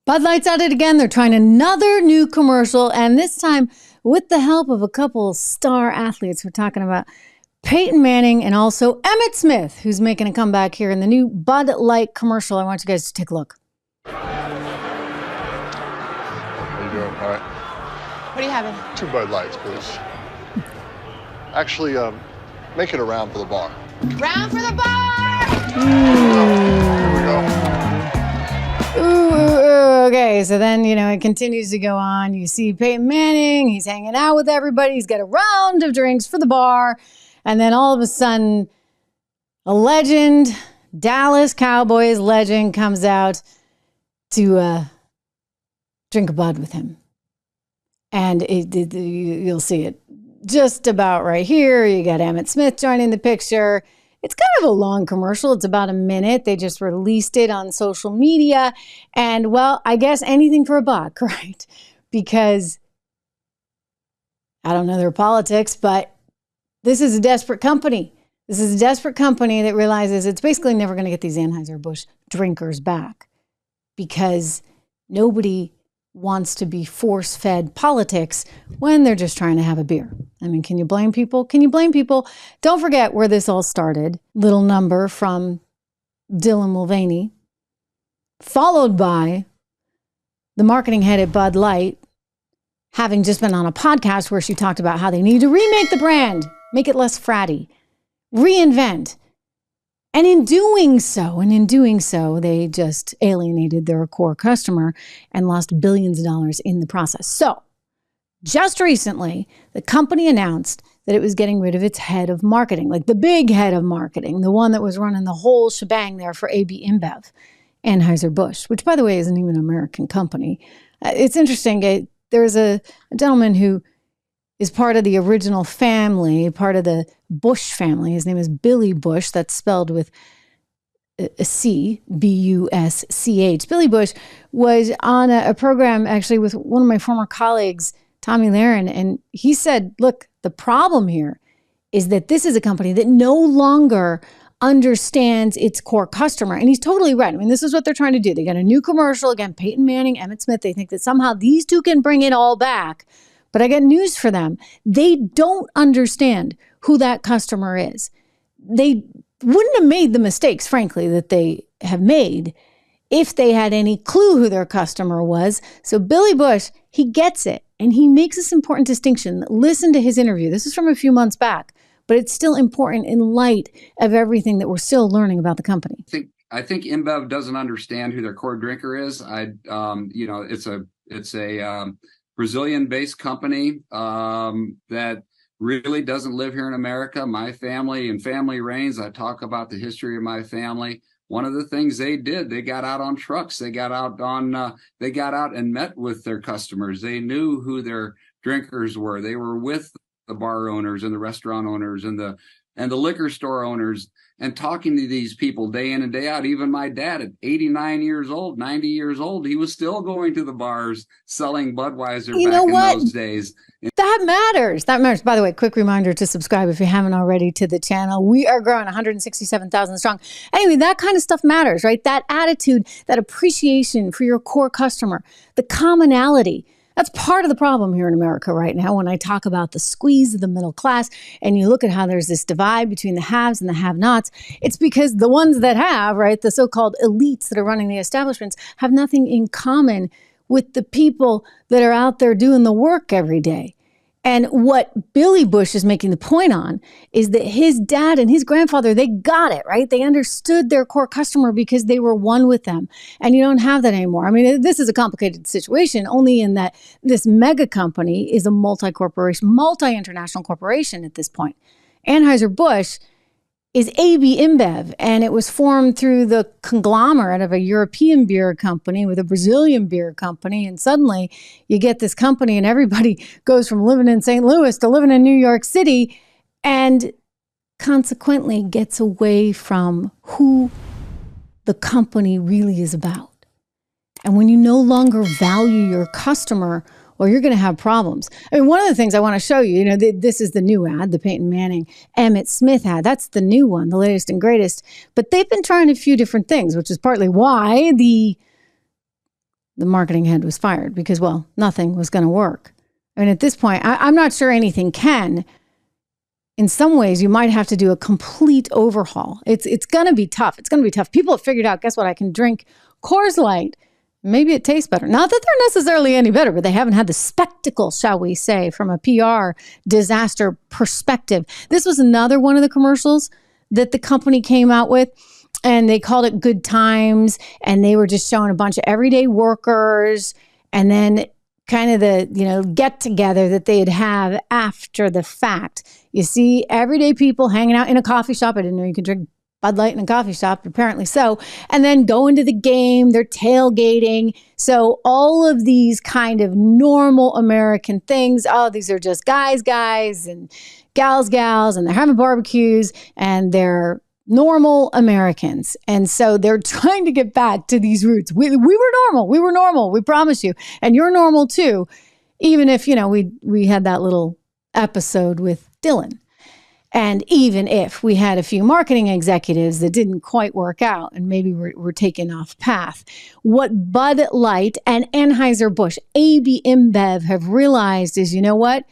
Bud Light's at it again. They're trying another new commercial, and this time with the help of a couple star athletes. We're talking about Peyton Manning and also Emmet Smith, who's making a comeback here in the new Bud Light commercial. I want you guys to take a look. How you doing? All right. What are you having? 2 Bud Lights, please. Actually, make it a round for the bar. Round for the bar! Here we go. Okay, so then, it continues to go on. You see Peyton Manning, he's hanging out with everybody. He's got a round of drinks for the bar. And then all of a sudden, a legend, Dallas Cowboys legend, comes out to drink a Bud with him. And you'll see it just about right here. You got Emmet Smith joining the picture. It's kind of a long commercial. It's about a minute. They just released it on social media. And, well, I guess anything for a buck, right? Because I don't know their politics, but this is a desperate company. This is a desperate company that realizes it's basically never going to get these Anheuser-Busch drinkers back because nobody wants to be force-fed politics when they're just trying to have a beer. I mean, can you blame people? Can you blame people? Don't forget where this all started. Little number from Dylan Mulvaney, followed by the marketing head at Bud Light, having just been on a podcast where she talked about how they need to remake the brand, make it less fratty, reinvent. And in doing so, they just alienated their core customer and lost billions of dollars in the process. So, just recently, the company announced that it was getting rid of its head of marketing, like the big head of marketing, the one that was running the whole shebang there for AB InBev, Anheuser-Busch, which, by the way, isn't even an American company. It's interesting. There's a gentleman who is part of the original family, part of the Bush family. His name is Billy Bush. That's spelled with a C, B-U-S-C-H. Billy Bush was on a program actually with one of my former colleagues, Tommy Lahren, and he said, look, the problem here is that this is a company that no longer understands its core customer. And he's totally right. I mean, this is what they're trying to do. They got a new commercial. Again, Peyton Manning, Emmet Smith. They think that somehow these two can bring it all back. But I got news for them. They don't understand who that customer is. They wouldn't have made the mistakes, frankly, that they have made if they had any clue who their customer was. So Billy Bush, he gets it. And he makes this important distinction. Listen to his interview. This is from a few months back, but it's still important in light of everything that we're still learning about the company. I think InBev doesn't understand who their core drinker is. It's a Brazilian-based company that really doesn't live here in America. My family and family reigns. I talk about the history of my family. One of the things they did, they got out on trucks. They got out and met with their customers. They knew who their drinkers were. They were with the bar owners and the restaurant owners and the liquor store owners and talking to these people day in and day out. Even my dad at 89 years old, 90 years old, he was still going to the bars selling Budweiser back in those days. That matters. That matters. By the way, quick reminder to subscribe if you haven't already to the channel. We are growing 167,000 strong. Anyway, that kind of stuff matters, right? That attitude, that appreciation for your core customer, the commonality. That's part of the problem here in America right now when I talk about the squeeze of the middle class and you look at how there's this divide between the haves and the have-nots. It's because the ones that have, right, the so-called elites that are running the establishments have nothing in common with the people that are out there doing the work every day. And what Billy Bush is making the point on is that his dad and his grandfather, they got it, right? They understood their core customer because they were one with them. And you don't have that anymore. I mean, this is a complicated situation only in that this mega company is a multi-corporation, multi-international corporation at this point. Anheuser-Busch is AB InBev, and it was formed through the conglomerate of a European beer company with a Brazilian beer company, and suddenly you get this company and everybody goes from living in St. Louis to living in New York City and consequently gets away from who the company really is about. And when you no longer value your customer, well, you're going to have problems. I mean, one of the things I want to show you, this is the new ad, the Peyton Manning, Emmet Smith ad. That's the new one, the latest and greatest. But they've been trying a few different things, which is partly why the the marketing head was fired because, well, nothing was going to work. I mean, at this point, I'm not sure anything can. In some ways, you might have to do a complete overhaul. It's going to be tough. It's going to be tough. People have figured out, guess what? I can drink Coors Light. Maybe it tastes better. Not that they're necessarily any better, but they haven't had the spectacle, shall we say, from a PR disaster perspective. This was another one of the commercials that the company came out with, and they called it Good Times, and they were just showing a bunch of everyday workers, and then kind of the, get together that they'd have after the fact. You see everyday people hanging out in a coffee shop. I didn't know you could drink Bud Light in a coffee shop, apparently so. And then going to the game, they're tailgating. So all of these kind of normal American things. Oh, these are just guys, and gals, and they're having barbecues, and they're normal Americans. And so they're trying to get back to these roots. We were normal. We promise you. And you're normal too. Even if, we had that little episode with Dylan. And even if we had a few marketing executives that didn't quite work out and maybe we're taken off path, what Bud Light and Anheuser-Busch, AB InBev have realized is, you know what?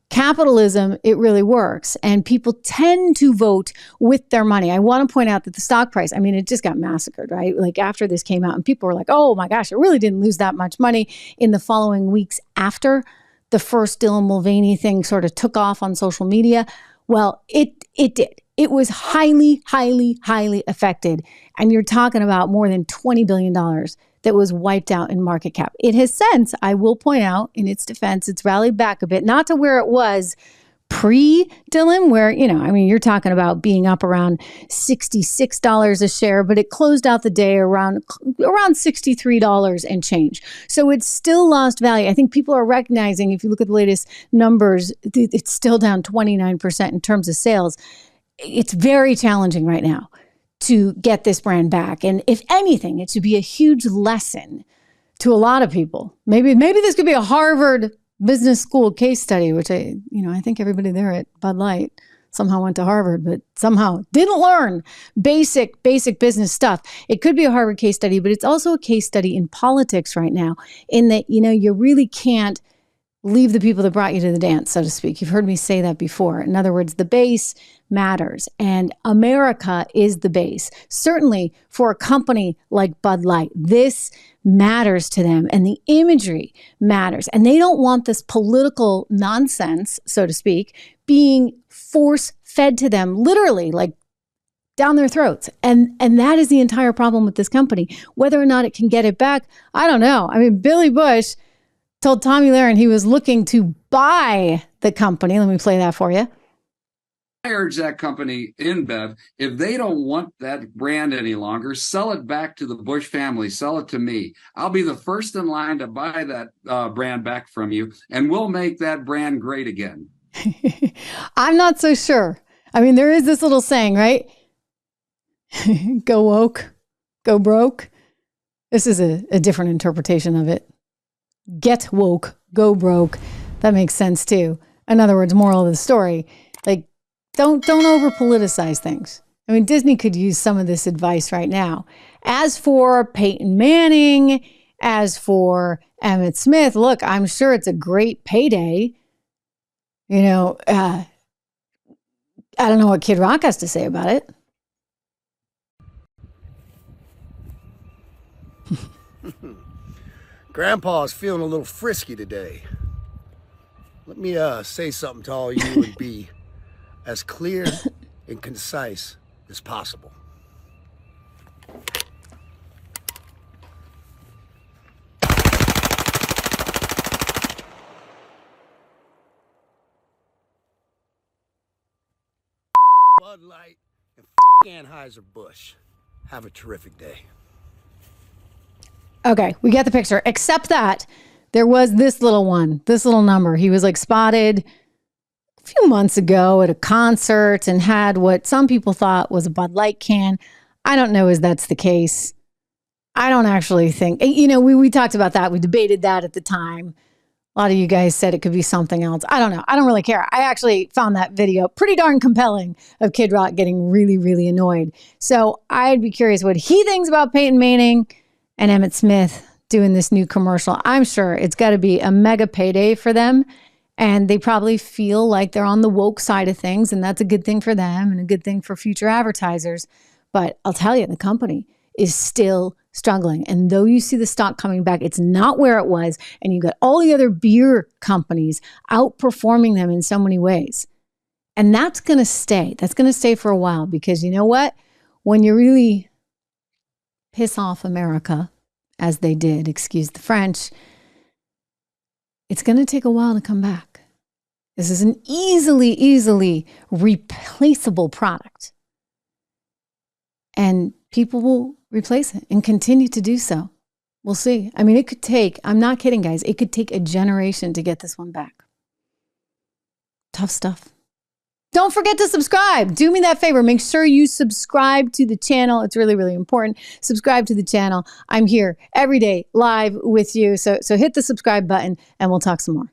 Capitalism, it really works. And people tend to vote with their money. I want to point out that the stock price, it just got massacred, right? Like after this came out and people were like, oh my gosh, it really didn't lose that much money in the following weeks after the first Dylan Mulvaney thing sort of took off on social media. Well, it did. It was highly, highly, highly affected. And you're talking about more than $20 billion that was wiped out in market cap. It has since, I will point out, in its defense, it's rallied back a bit, not to where it was pre-Dylan, where, you're talking about being up around $66 a share, but it closed out the day around $63 and change. So it's still lost value. I think people are recognizing, if you look at the latest numbers, it's still down 29% in terms of sales. It's very challenging right now to get this brand back. And if anything, it should be a huge lesson to a lot of people. Maybe this could be a Harvard Business School case study, which I think everybody there at Bud Light somehow went to Harvard, but somehow didn't learn basic business stuff. It could be a Harvard case study, but it's also a case study in politics right now, in that, you really can't leave the people that brought you to the dance, so to speak. You've heard me say that before. In other words, the base matters, and America is the base. Certainly for a company like Bud Light, this matters to them, and the imagery matters. And they don't want this political nonsense, so to speak, being force-fed to them, literally, like down their throats. And that is the entire problem with this company. Whether or not it can get it back, I don't know. Billy Bush told Tommy Lahren he was looking to buy the company. Let me play that for you. I urge that company, InBev, if they don't want that brand any longer, sell it back to the Bush family. Sell it to me. I'll be the first in line to buy that brand back from you, and we'll make that brand great again. I'm not so sure. There is this little saying, right? Go woke, go broke. This is a different interpretation of it. Get woke, go broke. That makes sense too. In other words, moral of the story, like, don't over politicize things. Disney could use some of this advice right now. As for Peyton Manning, as for Emmet Smith, look, I'm sure it's a great payday. I don't know what Kid Rock has to say about it. Grandpa's feeling a little frisky today. Let me say something to all you and be as clear and concise as possible. Bud Light and Anheuser-Busch. Have a terrific day. Okay, we get the picture. Except that there was this little number. He was spotted a few months ago at a concert and had what some people thought was a Bud Light can. I don't know if that's the case. I don't actually think, we talked about that. We debated that at the time. A lot of you guys said it could be something else. I don't know. I don't really care. I actually found that video pretty darn compelling of Kid Rock getting really, really annoyed. So I'd be curious what he thinks about Peyton Manning and Emmet Smith. doing this new commercial. I'm sure it's got to be a mega payday for them. And they probably feel like they're on the woke side of things. And that's a good thing for them and a good thing for future advertisers. But I'll tell you, the company is still struggling. And though you see the stock coming back, it's not where it was. And you've got all the other beer companies outperforming them in so many ways. And that's going to stay. That's going to stay for a while, because you know what? When you really piss off America, as they did, excuse the French, it's going to take a while to come back. This is an easily replaceable product. And people will replace it and continue to do so. We'll see. I mean, it could take, I'm not kidding, guys, it could take a generation to get this one back. Tough stuff. Don't forget to subscribe. Do me that favor. Make sure you subscribe to the channel. It's really important. Subscribe to the channel. I'm here every day live with you. So hit the subscribe button and we'll talk some more.